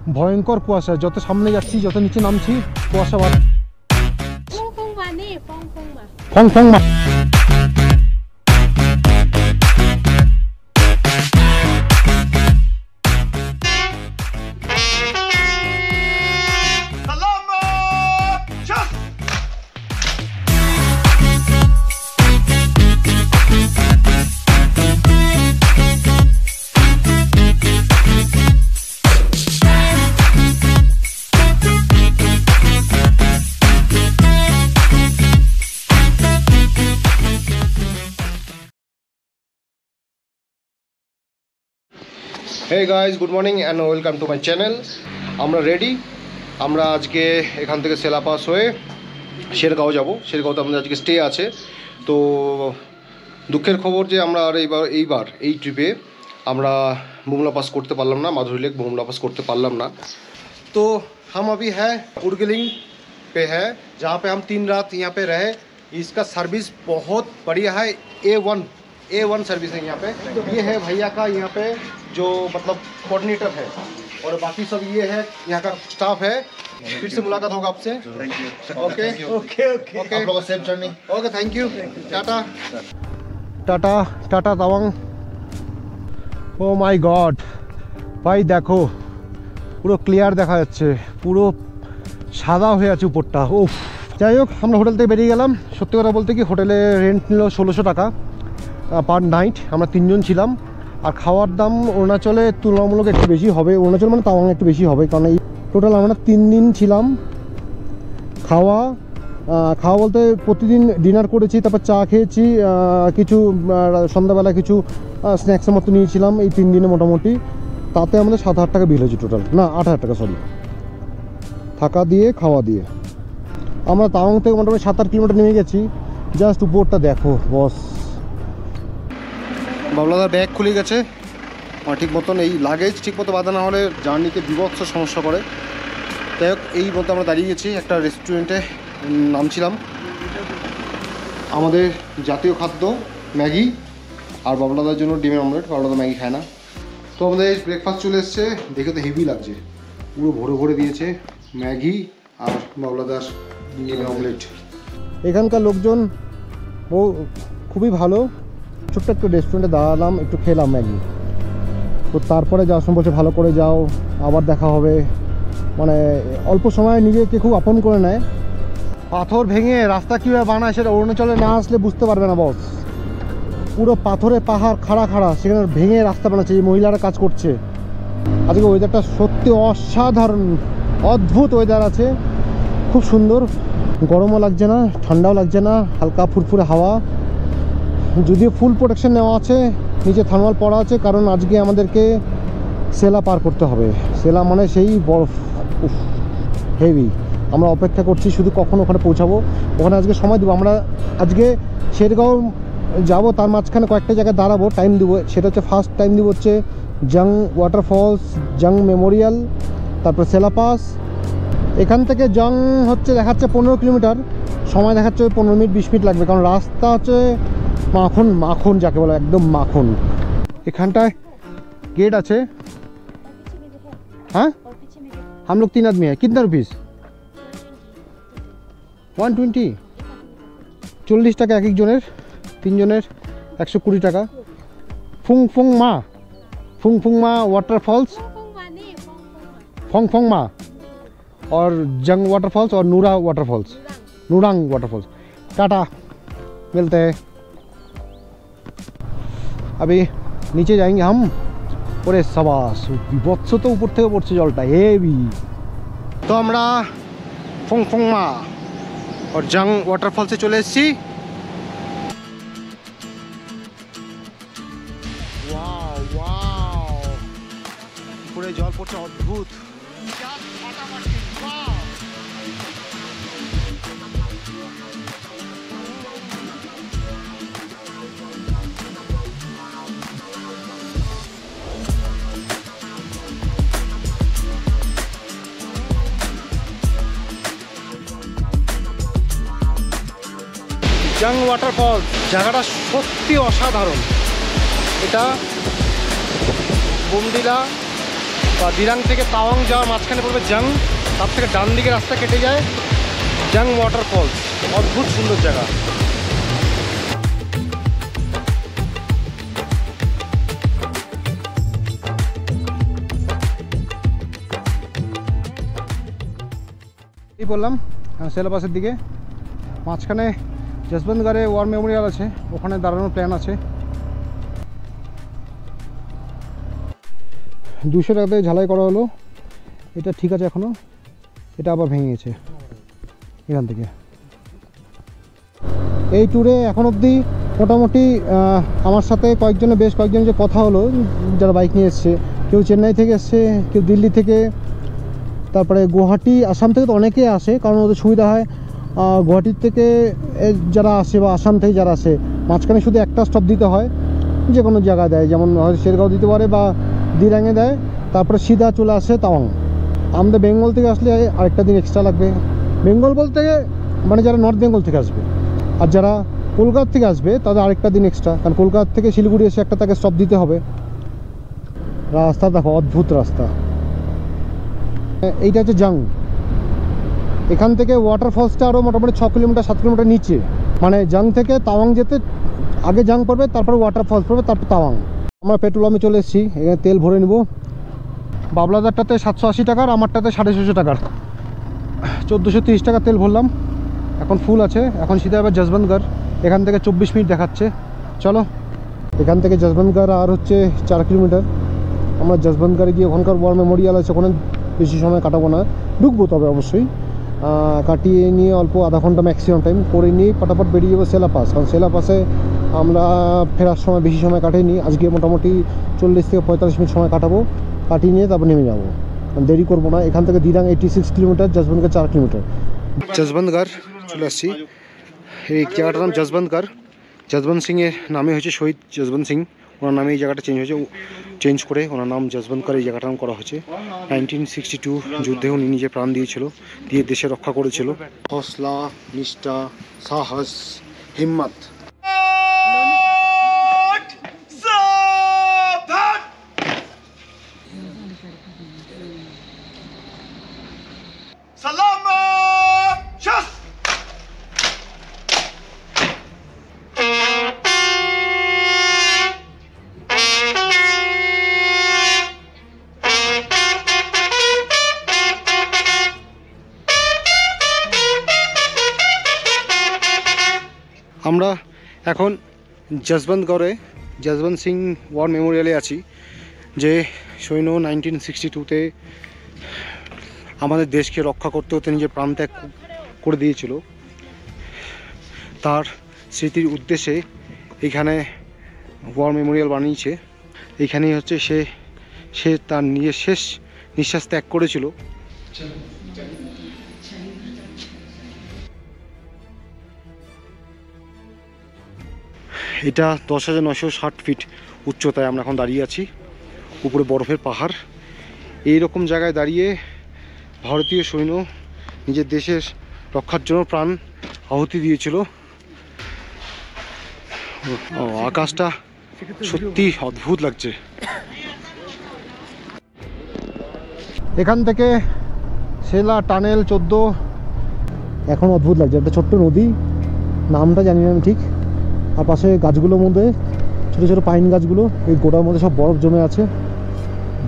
ভয়ঙ্কর কুয়াশা, যত সামনে যাচ্ছি যত নিচে নামছি কুয়াশা বাড়। ফং ফং মা Hey guys, good morning and welcome to my channel. আমরা রেডি, আমরা আজকে এখান থেকে সেলা পাস হয়ে শেরগাঁও যাব। শেরগাঁওতে আমাদের আজকে স্টে আছে। তো দুঃখের খবর যে আমরা আর এইবার এই ট্রিপে আমরা বুমলা পাস করতে পারলাম না, মাধুরী লেক বুমলা पास करते पारलाम ना। तो हम अभी है उर्गेलिंग पे है, जहाँ पे हम 3 रात यहाँ पे रहे। इसका सर्विस बहुत बढ़िया है, A1 सर्विस है यहाँ पे। ये है भैया का यहाँ पे जो मतलब कोऑर्डिनेटर है, और बाकी सब ये है यहाँ का स्टाफ है। फिर से मुलाकात होगा आपसे। ओके ओके ओके ओके, आप लोगों को safe journey. Okay, thank you, tata tata tata Tawang. Oh my god ভাই, দেখো পুরো ক্লিয়ার দেখা যাচ্ছে, পুরো সাদা হয়ে আছে উপরটা। ওফ, যাই হোক আমরা হোটেল থেকে বেরিয়ে গেলাম। সত্যি কথা বলতে কি, হোটেলে রেন্ট নিল 1600 টাকা পার নাইট। আমরা 3 জন ছিলাম। আর খাওয়ার দাম অরুণাচলে তুলনামূলক একটু বেশি হবে, অরুণাচল মানে তাওয়াং একটু বেশি হবে, কারণ এই টোটাল আমরা 3 দিন ছিলাম। খাওয়া বলতে প্রতিদিন ডিনার করেছি, তারপর চা খেয়েছি, কিছু সন্ধ্যাবেলা কিছু স্ন্যাক্সের মতো নিয়েছিলাম। এই 3 দিনে মোটামুটি তাতে আমাদের 7,000 টাকা বিল হয়েছে টোটাল, না 8,000 টাকা সরি, থাকা দিয়ে খাওয়া দিয়ে। আমরা তাওয়াং থেকে মোটামুটি 7-8 কিলোমিটার নেমে গেছি। জাস্ট উপরটা দেখো বস। বাবলাদার ব্যাগ খুলে গেছে ঠিক মতন, এই লাগেজ ঠিক মতো বাঁধা না হলে জার্নিতে বিভৎস সমস্যা করে। যাই হোক, এই মতো আমরা দাঁড়িয়ে গেছি একটা রেস্টুরেন্টে, নামছিলাম। আমাদের জাতীয় খাদ্য ম্যাগি, আর বাবলাদার জন্য ডিমের অমলেট। বাবলাদা ম্যাগি খায় না। তো আমাদের ব্রেকফাস্ট চলে এসছে, দেখে তো হেভি লাগছে, পুরো ভরে ভরে দিয়েছে ম্যাগি আর বাবলাদার ডিমের অমলেট। এখানকার লোকজন খুবই ভালো। ছোট্ট একটু রেস্টুরেন্টে দাঁড়ালাম, একটু খেলাম ম্যাগি। তো তারপরে যাওয়ার সময় বলছে ভালো করে যাও, আবার দেখা হবে। মানে অল্প সময়ে নিজেকে খুব আপন করে নেয়। পাথর ভেঙে রাস্তা কীভাবে বানায় সেটা অরুণাচলে না আসলে বুঝতে পারবে না বস। পুরো পাথরে পাহাড় খাড়া খাড়া, সেখানে ভেঙে রাস্তা বানাচ্ছে। এই মহিলারা কাজ করছে। আজকে ওয়েদারটা সত্যি অসাধারণ, অদ্ভুত ওয়েদার আছে, খুব সুন্দর। গরমও লাগছে না, ঠান্ডাও লাগছে না, হালকা ফুরফুরে হাওয়া। যদিও ফুল প্রোটেকশন নেওয়া আছে, নিচে থার্মাল পড়া আছে, কারণ আজকে আমাদেরকে সেলা পার করতে হবে। সেলা মানে সেই বরফ, হেভি। আমরা অপেক্ষা করছি শুধু কখন ওখানে পৌঁছাবো। ওখানে আজকে সময় দেবো। আমরা আজকে শেরগাঁও যাব, তার মাঝখানে কয়েকটা জায়গায় দাঁড়াবো, টাইম দেবো। সেটা হচ্ছে ফার্স্ট টাইম দেবো হচ্ছে জাং ওয়াটারফলস, জাং মেমোরিয়াল, তারপর সেলা পাস। এখান থেকে জাং হচ্ছে দেখাচ্ছে 15 কিলোমিটার, সময় দেখাচ্ছে 15 মিনিট 20 মিনিট লাগবে, কারণ রাস্তা হচ্ছে মাখন মাখন যাকে বলে, একদম মাখন। এখানটায় गेट আছে। हाँ, हम लोग 3 आदमी है। कितना रुपीस? 120, 40 টাকা এক একজনের, 3 জনের 120 টাকা। ফুং মা वाटरफॉल्स, फोंग मा और जंग वाटरफॉल्स और नूरांग वाटरफॉल्स। टाटा, मिलते हैं। अभी नीचे जाएंगे हम। ওরে সাবাস, বিভৎস তো উপর থেকে পড়ছে জলটা, হেভি। তো আমরা ফং মা আর জাং ওয়াটারফলসে চলে এসেছি। উপরে জল পড়ছে অদ্ভুত। জাং ওয়াটারফল জায়গাটা সত্যি অসাধারণ। এটা বোমডিলা বা দিরাং থেকে তাওয়াং যাওয়ার মাঝখানে পড়বে জাং, তার থেকে ডান দিকে রাস্তা কেটে যায় জাং ওয়াটারফলস। অদ্ভুত সুন্দর জায়গা। এই বললাম সেলাপাসের দিকে, মাঝখানে যশবন্তগড়ে ওয়ার মেমোরিয়াল আছে, ওখানে দাঁড়ানোর প্ল্যান আছে। 200 টাকাতে ঝালাই করা হলো, এটা ঠিক আছে এখনও, এটা আবার ভেঙে গেছে এখান থেকে। এই ট্যুরে এখন অবধি মোটামুটি আমার সাথে বেশ কয়েকজনের যে কথা হলো, যারা বাইক নিয়ে এসছে, কেউ চেন্নাই থেকে এসছে, কেউ দিল্লি থেকে, তারপরে গুয়াহাটি, আসাম থেকে তো অনেকেই আসে, কারণ ওদের সুবিধা হয়। গুয়াহাটির থেকে যারা আসে বা আসাম থেকে যারা আসে, মাঝখানে শুধু একটা স্টপ দিতে হয়, যে কোনো জায়গায় দেয়, যেমন হয়তো শেরগাঁও দিতে পারে বা দিরাঙে দেয়, তারপরে সিধা চলে আসে তাওয়াং। আমাদের বেঙ্গল থেকে আসলে আরেকটা দিন এক্সট্রা লাগবে। বেঙ্গল বলতে মানে যারা নর্থ বেঙ্গল থেকে আসবে, আর যারা কলকাতা থেকে আসবে তাদের আরেকটা দিন এক্সট্রা, কারণ কলকাতা থেকে শিলিগুড়ি এসে একটা তাকে স্টপ দিতে হবে। রাস্তা দেখো, অদ্ভুত রাস্তা। এইটা হচ্ছে জাং। এখান থেকে ওয়াটারফলসটা আরও মোটামুটি 6 কিলোমিটার 7 কিলোমিটার নিচে, মানে জাং থেকে তাওয়াং যেতে আগে জাং পড়বে, তারপর ওয়াটারফলস পড়বে, তারপর তাওয়াং। আমরা পেট্রোল পাম্পে চলে এসেছি, এখানে তেল ভরে নেব। বাবলাদারটাতে 780 টাকার, আমারটাতে 650 টাকার, 1430 টাকা তেল ভরলাম। এখন ফুল আছে। এখন সিধা এবার যশবন্তগড়, এখান থেকে 24 মিনিট দেখাচ্ছে। চলো, এখান থেকে যশবন্তগড় আর হচ্ছে 4 কিলোমিটার। আমরা যশবন্তগড়ে গিয়ে ওখানকার ওয়ার মেমোরিয়াল আছে, ওখানে বেশি সময় কাটাবো না, ঢুকবো তবে অবশ্যই। কাটিয়ে নিয়ে অল্প আধা ঘন্টা ম্যাক্সিমাম টাইম করে নিয়ে ফটাফট বেরিয়ে যাবো সেলাপাস, কারণ সেলাপাসে আমরা ফেরার সময় বেশি সময় কাটাইনি। আজকে মোটামুটি 40 থেকে 45 মিনিট সময় কাটাবো, কাটিয়ে নিয়ে তারপর নেমে যাবো, দেরি করবো না। এখান থেকে দিরাং 86 কিলোমিটার, যশবন্তগড় 4 কিলোমিটার। যশবন্তগড় চলে আসছি। এই জায়গাটার নাম যশবন্তগড়। যশবন্ত সিংয়ের নামে হয়েছে, শহীদ যশবন্ত সিং, ওনার নামে এই জায়গাটা চেঞ্জ করে ওনার নাম যশবন্তগড় এই জায়গাটার নাম করা হয়েছে। 1962 যুদ্ধে উনি নিজে প্রাণ দিয়েছিল, দিয়ে দেশে রক্ষা করেছিল। হৌসলা, নিষ্ঠা, সাহস, হিম্মত। আমরা এখন যশবন্তগড়ে যশবন্ত সিং ওয়ার মেমোরিয়ালে আছি, যে সৈন্য 1962-তে আমাদের দেশকে রক্ষা করতে হতে নিজে প্রাণত্যাগ করে দিয়েছিল। তার স্মৃতির উদ্দেশ্যে এখানে ওয়ার মেমোরিয়াল বানিয়েছে। এইখানেই হচ্ছে সে তার নিজের শেষ নিঃশ্বাস ত্যাগ করেছিল। এটা 10,960 ফিট উচ্চতায় আমরা এখন দাঁড়িয়ে আছি, উপরে বরফের পাহাড়। এই রকম জায়গায় দাঁড়িয়ে ভারতীয় সৈন্য নিজের দেশের রক্ষার জন্য প্রাণ আহুতি দিয়েছিল। আকাশটা সত্যি অদ্ভুত লাগছে। এখান থেকে সেলা টানেল 14, এখন অদ্ভুত লাগছে। একটা ছোট্ট নদী, নামটা জানি না আমি ঠিক, আর পাশে গাছগুলোর মধ্যে ছোটো ছোটো পাইন গাছগুলো, এই গোটার মধ্যে সব বরফ জমে আছে,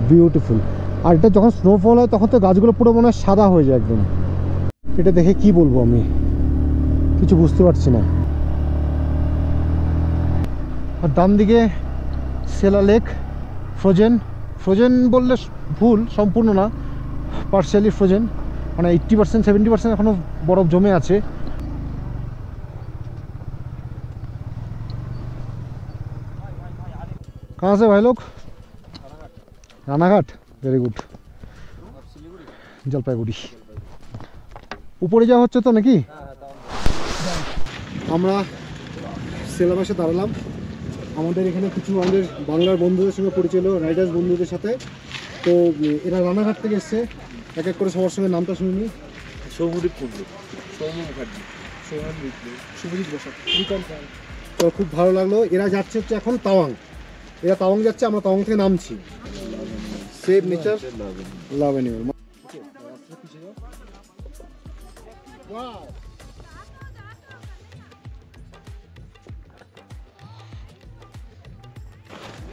বিউটিফুল। আর এটা যখন স্নোফল হয় তখন তো গাছগুলো পুরো মনে হয় সাদা হয়ে যায় একদম। এটা দেখে কি বলবো, আমি কিছু বুঝতে পারছি না। আর ডান দিকে সেলা লেক, ফ্রোজেন বললে ভুল, সম্পূর্ণ না, পার্শিয়ালি ফ্রোজেন, মানে 80% 70% এখনও বরফ জমে আছে। कहाँ से भाई लोग? Ranaghat, very good. জলপাইগুড়ি উপরে যাওয়া হচ্ছে তো নাকি? আমরা সেলাবাসে দাঁড়ালাম। আমাদের এখানে কিছু আমাদের বাংলার বন্ধুদের সঙ্গে পরিচয় হলো, রাইডার্স বন্ধুদের সাথে। তো এরা রানাঘাট থেকে এসছে, এক এক করে সবার সঙ্গে নামটা শুনিনি। সৌমদীপ কুণ্ডু, সৌম্য মুখার্জি, শুভজিৎ বসাক, তো খুব ভালো লাগলো। এরা যাচ্ছে হচ্ছে এখন তাওয়াং, এরা তাওয়াং যাচ্ছে, আমরা তাওয়াং থেকে নামছি। সেভ নেচার, লাভ অ্যানিমাল।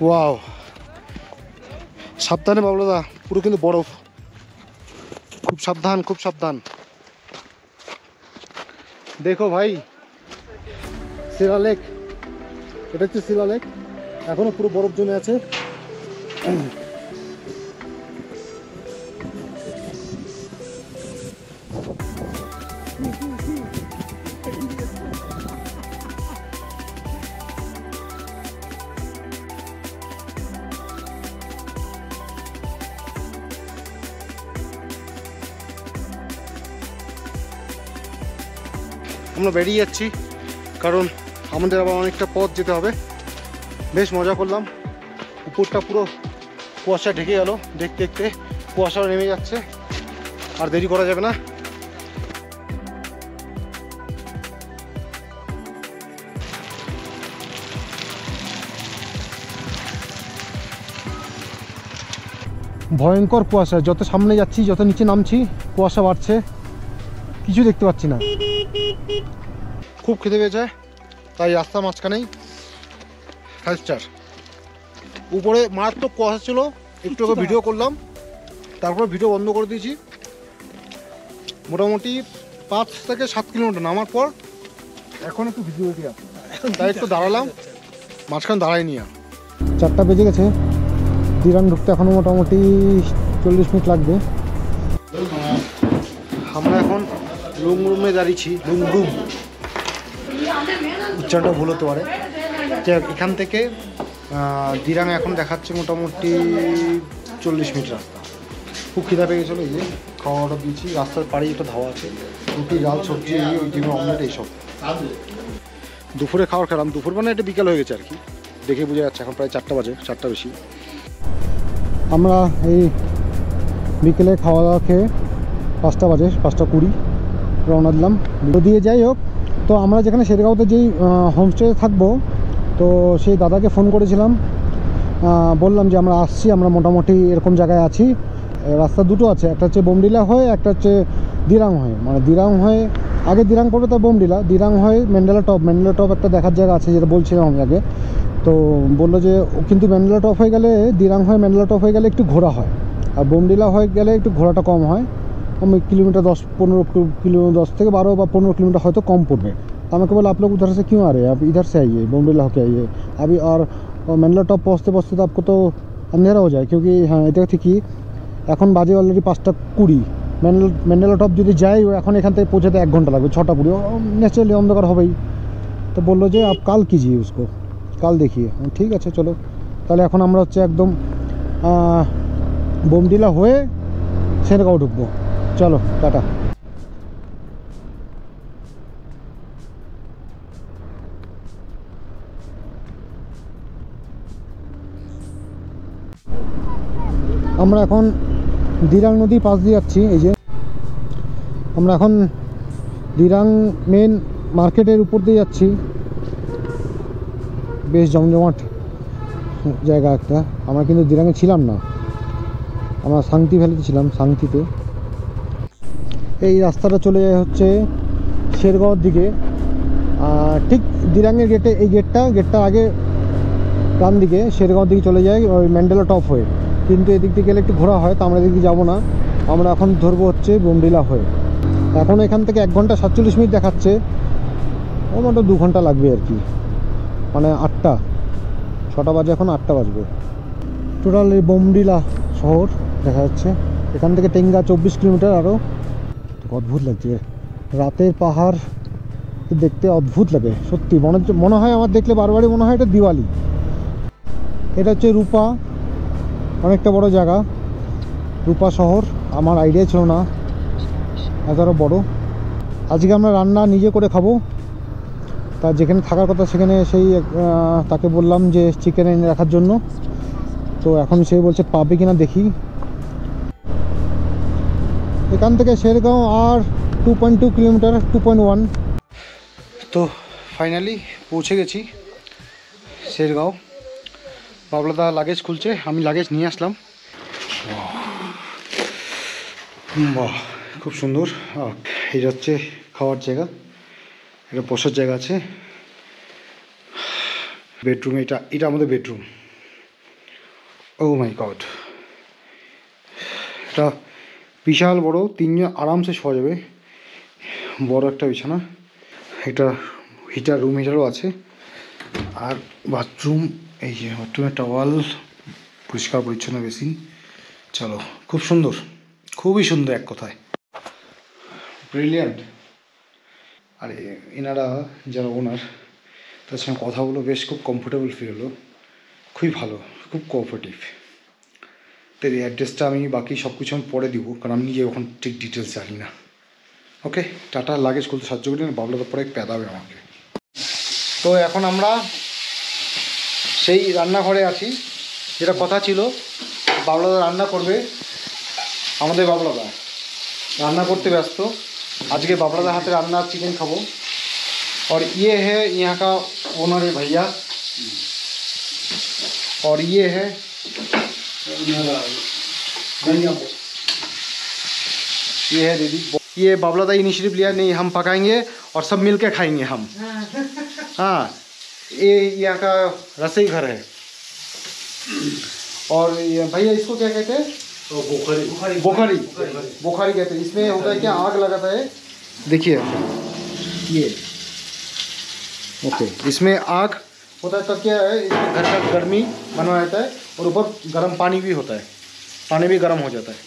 ওয়াও, সাবধানে বাবলুদা, পুরো কিন্তু বরফ, খুব সাবধান, খুব সাবধান। দেখো ভাই, শিলা লেক, এটা হচ্ছে শিলা লেক, এখনো পুরো বরফ জমে আছে। আমরা বেরিয়ে যাচ্ছি, কারণ আমাদের আবার অনেকটা পথ যেতে হবে। বেশ মজা করলাম, উপরটা পুরো কুয়াশা ঢেকে গেল, দেখতে দেখতে কুয়াশাও নেমে যাচ্ছে, আর দেরি করা যাবে না। ভয়ঙ্কর কুয়াশা, যত সামনে যাচ্ছি যত নিচে নামছি কুয়াশা বাড়ছে, কিছু দেখতে পাচ্ছি না। খুব খিদে পেয়েছে, তাই রাস্তার মাঝখানেই 5 স্টার। উপরে মারাত্মক কুয়াশা ছিল, একটু আগে ভিডিও করলাম, তারপর ভিডিও বন্ধ করে দিয়েছি। মোটামুটি 5 থেকে 7 কিলোমিটার নামার পর এখন একটু ভিজিবিলিটি আছে, তাই একটু দাঁড়ালাম, মাঝখানে দাঁড়াই নিয়ে। 4টা বেজে গেছে, দিরাং ঢুকতে এখনও মোটামুটি 40 মিনিট লাগবে। আমরা এখন লুংরুমে দাঁড়িয়েছি, লুংরুম উচ্চারণটা ভুল হতে পারে। এখান থেকে দিরাং এখন দেখাচ্ছে মোটামুটি 40 মিনিট রাস্তা। খুব খিদা পেয়ে গেছিলো, এই যে খাওয়া অর্ডার দিয়েছি। রাস্তার পাড়ে একটা ধাওয়া আছে, রুটি, ডাল, সবজি, ওই ডিমের অমলেট, এইসব। দুপুরে খাওয়ার খেলাম, দুপুর মানে একটা বিকাল হয়ে গেছে আর কি, দেখে বোঝা যাচ্ছে এখন প্রায় 4টা বাজে, 4টা বেশি। আমরা এই বিকেলে খাওয়া দাওয়া খেয়ে 5টা বাজে, 5টা 20 রওনা দিলাম। দিয়ে যাই হোক, তো আমরা যেখানে শেরগাঁওতে যেই হোমস্টেতে থাকবো, তো সেই দাদাকে ফোন করেছিলাম, বললাম যে আমরা আসছি, আমরা মোটামুটি এরকম জায়গায় আছি। রাস্তা দুটো আছে, একটা হচ্ছে বোমডিলা হয়ে, একটা হচ্ছে দিরাং হয়ে। মানে দিরাং হয়ে আগে দিরাং পড়বে, তার বোমডিলা, দিরাং হয়ে ম্যান্ডেলা টপ। ম্যান্ডেলা টপ একটা দেখার জায়গা আছে, যেটা বলছিলাম আমি আগে। তো বললো যে কিন্তু ম্যান্ডেলা টপ হয়ে গেলে, দিরাং হয়ে ম্যান্ডেলা টপ হয়ে গেলে একটু ঘোরা হয়, আর বোমডিলা হয়ে গেলে একটু ঘোরাটা কম হয়। किलोमीटर 10-15 किलो 10 থেকে 12 বা 15 किलोमीटर হয়তো কম পড়বে। আমাকে বলে आप लोग उधर से क्यों आ रहे हैं, आप इधर से आइए, बोमडिला होके आइए अभी। और मैंडला टॉप पहुँचते पहुँचते तो आपको तो अंधेरा हो जाए, क्योंकि हाँ এটা ঠিকই এখন বাজে অলরেডি 5টা 20। ম্যান্ডেলা টপ যদি যাই এখন এখান থেকে পৌঁছাতে 1 ঘন্টা লাগবে, 6টা 20 ন্যাচারালি অন্ধকার হবেই। তো বললো যে आप কাল कीजिए उसको, কাল দেখিয়ে। ঠিক আছে চলো, তাহলে এখন আমরা হচ্ছে একদম বোমডিলা হয়ে শেরগাঁও ঢুকবো। চলো টাটা। আমরা এখন দিরাং নদীর পাশ দিয়ে যাচ্ছি। এই যে আমরা এখন দিরাং মেন মার্কেটের উপর দিয়ে যাচ্ছি, বেশ জমজমাট জায়গা একটা। আমরা কিন্তু দিরাংয়ে ছিলাম না, আমরা সাংতি ভ্যালিতে ছিলাম, সাংতিতে। এই রাস্তাটা চলে যায় হচ্ছে শেরগাঁওর দিকে, ঠিক দিরাংয়ের গেটে, এই গেটটা আগে ডান দিকে শেরগাঁওর দিকে চলে যায় ওই ম্যান্ডেলা টপ হয়ে। কিন্তু এদিক দিয়ে গেলে একটু ঘোরা হয়, তো আমরা এদিক দিয়ে যাবো না, আমরা এখন ধরবো হচ্ছে বোমডিলা হয়ে। এখন এখান থেকে 1 ঘন্টা 47 মিনিট দেখাচ্ছে, ও মানে 2 ঘন্টা লাগবে আর কি। মানে 8টা 6টা বাজে, এখন 8টা বাজবে। টোটাল এই বোমডিলা শহর দেখা যাচ্ছে। এখান থেকে টেঙ্গা 24 কিলোমিটার। আরও অদ্ভুত লাগছে, রাতের পাহাড় দেখতে অদ্ভুত লাগে সত্যি। মনে হয় আমার দেখলে বারবারই মনে হয় এটা দিওয়ালি। এটা হচ্ছে রূপা, অনেকটা বড় জায়গা, রূপা শহর। আমার আইডিয়া ছিল না এতটা বড়। আজকে আমরা রান্না নিজে করে খাবো, তা যেখানে থাকার কথা সেখানে সেই তাকে বললাম যে চিকেন এনে রাখার জন্য। তো এখন সে বলছে পাবে কিনা দেখি। এখান থেকে শেরগাঁও আর 2.2 কিলোমিটার, 2.1। তো ফাইনালি পৌঁছে গেছি শেরগাঁও। বাবলাদা লাগেজ খুলছে, আমি লাগেজ নিয়ে আসলাম। বাহ, খুব সুন্দর। এটা হচ্ছে খাওয়ার জায়গা, এটা বসার জায়গা আছে। বেডরুম, এটা আমাদের বেডরুম। ও মাই গড, এটা বিশাল বড়, তিনজন আরামসে শোয়া যাবে, বড় একটা বিছানা। এটা হিটার, রুম হিটারও আছে। আর বাথরুম, এই যে বাথরুমের টাওয়াল, পরিষ্কার পরিচ্ছন্ন বেসিন। চলো, খুব সুন্দর, খুবই সুন্দর এক কথায়, ব্রিলিয়ান্ট। আর এনারা যারা ওনার, তার সঙ্গে কথা বলো, বেশ খুব কমফোর্টেবল ফিল হলো, খুবই ভালো, খুব কোঅপারেটিভ। তো এই অ্যাড্রেসটা আমি বাকি সব কিছু আমি পরে দিব, কারণ আমি নিজে ওখান ঠিক ডিটেলস জানি না। ওকে, টাটা। লাগেজ খুলতে সাহায্য করি না, বাবলার পরে পেদাবে আমাকে। তো এখন আমরা সেই রান্নাঘরে আছি, যেটা কথা ছিল বাবলাদা রান্না করবে। আমাদের বাবলাদা রান্না করতে ব্যস্ত। আজকে बाबलादा हाथ रान्ना चिकन खाबो। और ये है यहाँ का ओनर है भैया, और ये है दीदी। ये बाबलादा इनिशिएटिव लिया, नहीं हम पकाएंगे और सब मिल के खाएंगे हम। हाँ, ये यहाँ का रसोई घर है। और ये भैया इसको क्या कहते हैं? बुखारी कहते हैं। इसमें होता है क्या, आग लगाता है, देखिए ये, ओके, इसमें आग होता है। तब क्या है, इसमें घर का गर्मी बनवा जाता है, और ऊपर गर्म पानी भी होता है, पानी भी गर्म हो जाता है।